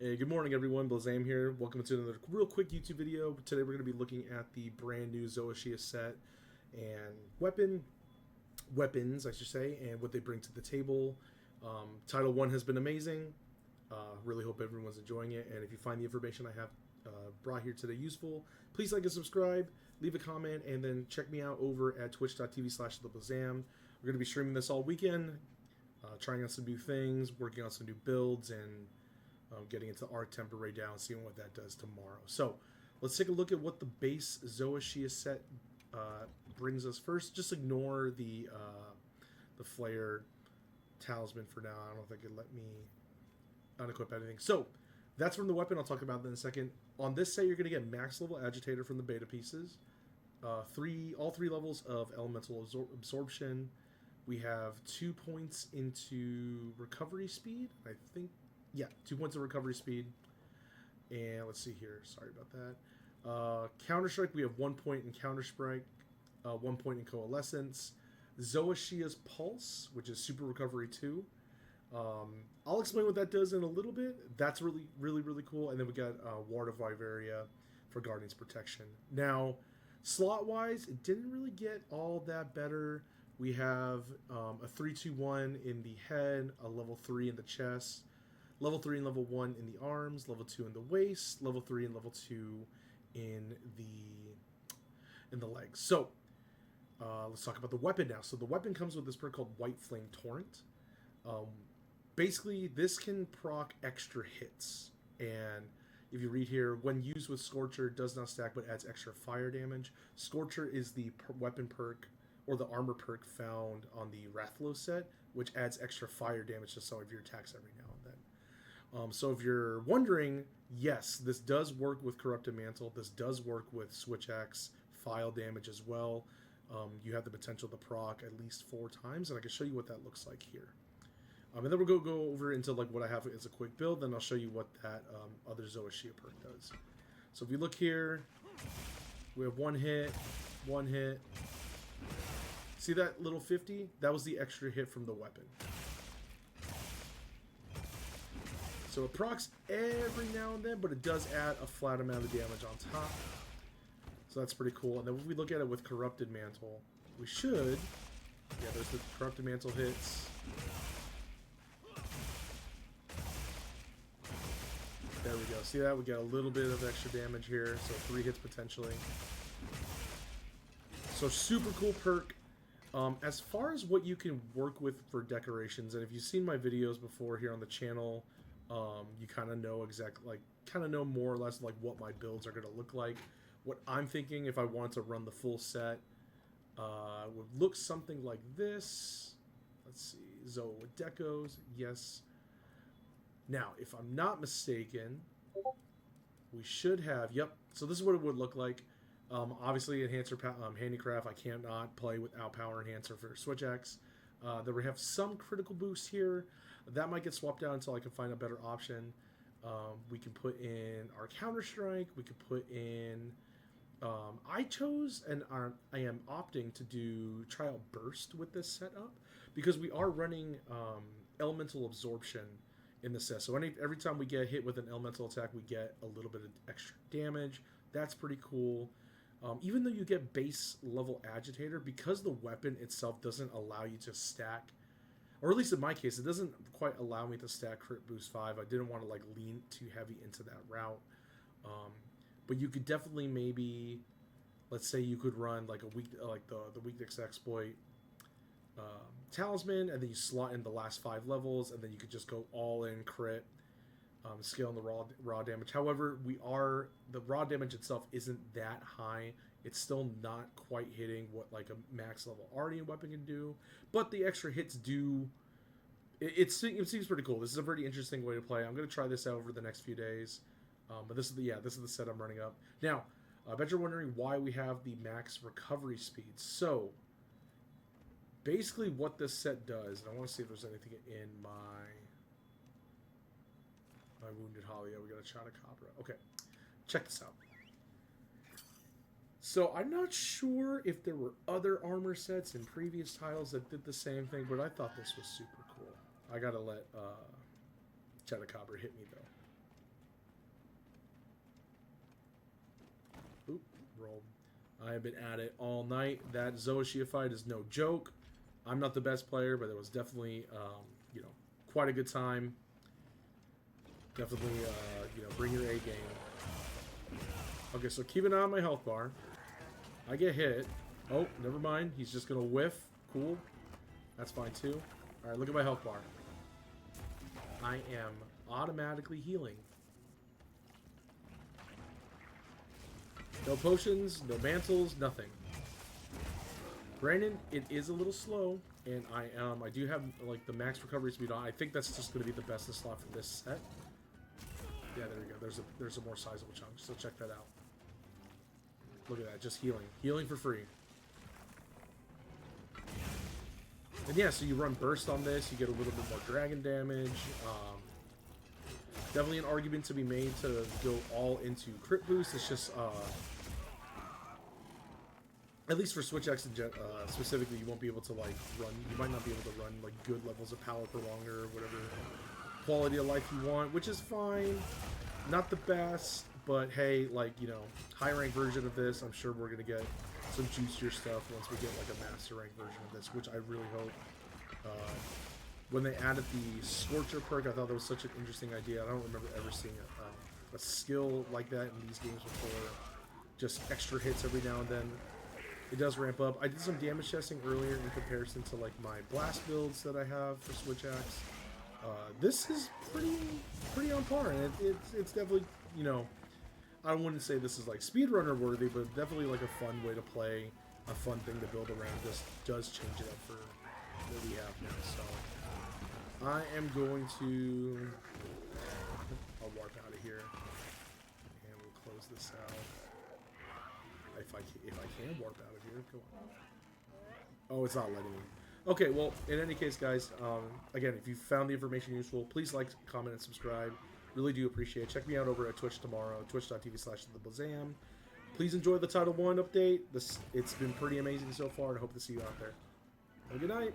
Hey, good morning everyone, Blazam here. Welcome to another real quick YouTube video. Today we're going to be looking at the brand new Shia set and weapons, I should say, and what they bring to the table. Title 1 has been amazing. Really hope everyone's enjoying it, and if you find the information I have brought here today useful, please like and subscribe, leave a comment, and then check me out over at twitch.tv/theblazam. We're going to be streaming this all weekend, trying out some new things, working on some new builds, and getting into arc temporary down, seeing what that does tomorrow. So let's take a look at what the base Shia set brings us first. Just ignore the flare talisman for now. I don't think it let me unequip anything. So that's from the weapon. I'll talk about that in a second. On this set, you're going to get max level agitator from the beta pieces. All three levels of elemental absorption. We have 2 points into recovery speed. I think, yeah, 2 points of recovery speed. And let's see here. Sorry about that. Counter Strike, we have 1 point in Counter Strike, 1 point in Coalescence. Shia's Pulse, which is Super Recovery 2. I'll explain what that does in a little bit. That's really cool. And then we got Ward of Vivaria for Guardian's Protection. Now, slot-wise, it didn't really get all that better. We have a 3-2-1 in the head, a level 3 in the chest, level 3 and level 1 in the arms, level 2 in the waist, level 3 and level 2 in the legs. So let's talk about the weapon now. So the weapon comes with this perk called White Flame Torrent. Basically, this can proc extra hits, and if you read here, when used with Scorcher, does not stack but adds extra fire damage. Scorcher is the weapon perk or the armor perk found on the Rathlo set, which adds extra fire damage to some of your attacks every now and then. So if you're wondering, yes, this does work with Corrupted Mantle. This does work with Switch Axe file damage as well. You have the potential to proc at least 4 times, and I can show you what that looks like here. And then we'll go over into like what I have as a quick build, then I'll show you what that other Shia perk does. So if you look here, we have one hit. See that little 50? That was the extra hit from the weapon. So it procs every now and then, but it does add a flat amount of damage on top. So that's pretty cool. And then if we look at it with Corrupted Mantle, we should... Yeah, there's the Corrupted Mantle hits. There we go. See that? We got a little bit of extra damage here, so 3 hits potentially. So super cool perk. As far as what you can work with for decorations, and if you've seen my videos before here on the channel, you kind of know know more or less like what my builds are going to look like. What I'm thinking, if I wanted to run the full set, would look something like this. Let's see, Zoa with decos, yes. Now, if I'm not mistaken, we should have, yep, so this is what it would look like. Obviously, Enhancer Handicraft, I cannot play without Power Enhancer for Switch X. Then we have some critical boost here. That might get swapped out until I can find a better option. We can put in our Counter Strike. We could put in... I chose, and I am opting to try out Burst with this setup, because we are running Elemental Absorption in the set. So every time we get hit with an elemental attack, we get a little bit of extra damage. That's pretty cool. Even though you get base level agitator, because the weapon itself doesn't allow you to stack, or at least in my case, it doesn't quite allow me to stack crit boost 5. I didn't want to like lean too heavy into that route. But you could definitely maybe, let's say you could run like the weakness exploit talisman, and then you slot in the last 5 levels, and then you could just go all in crit, scale the raw damage. However, the raw damage itself isn't that high. It's still not quite hitting what like a max level Ardian weapon can do, but the extra hits do. It seems pretty cool. This is a pretty interesting way to play. I'm going to try this out over the next few days. But this is the set I'm running up now. I bet you're wondering why we have the max recovery speed. So basically what this set does, and I want to see if there's anything in my Wounded Holly. We got a Chadacabra. Okay, check this out. So I'm not sure if there were other armor sets in previous titles that did the same thing, but I thought this was super cool. I gotta let Chadacabra hit me though. roll. I have been at it all night. That Shia fight is no joke. I'm not the best player, but it was definitely, you know, quite a good time. Definitely, you know, bring your A game. Okay, so keep an eye on my health bar. I get hit. Oh, never mind. He's just going to whiff. Cool. That's fine, too. All right, look at my health bar. I am automatically healing. No potions, no mantles, nothing. Granted, it is a little slow, and I do have like the max recovery speed on. I think that's just going to be the best slot for this set. Yeah, there we go. There's a more sizable chunk, so check that out. Look at that, just healing for free. And yeah, so you run burst on this, you get a little bit more dragon damage. Definitely an argument to be made to go all into crit boost. It's just, at least for Switch X specifically, you won't be able to like run. You might not be able to run like good levels of power for longer or whatever quality of life you want, which is fine. Not the best, but hey, like, you know, high rank version of this, I'm sure we're gonna get some juicier stuff once we get like a master rank version of this, which I really hope. When they added the Scorcher perk, I thought that was such an interesting idea. I don't remember ever seeing a skill like that in these games before. Just extra hits every now and then. It does ramp up. I did some damage testing earlier in comparison to like my blast builds that I have for Switch X. This is pretty on par, and it's definitely, you know, I wouldn't say this is like speedrunner worthy, but definitely like a fun way to play, a fun thing to build around. Just does change it up for what we have now. So I am going to, I'll warp out of here, and we'll close this out. If I can warp out of here, go on. Oh, it's not letting me. Okay, well, in any case, guys, again, if you found the information useful, please like, comment, and subscribe. Really do appreciate it. Check me out over at Twitch tomorrow, twitch.tv/theblazam. Please enjoy the Title 1 update. It's been pretty amazing so far, and I hope to see you out there. Have a good night.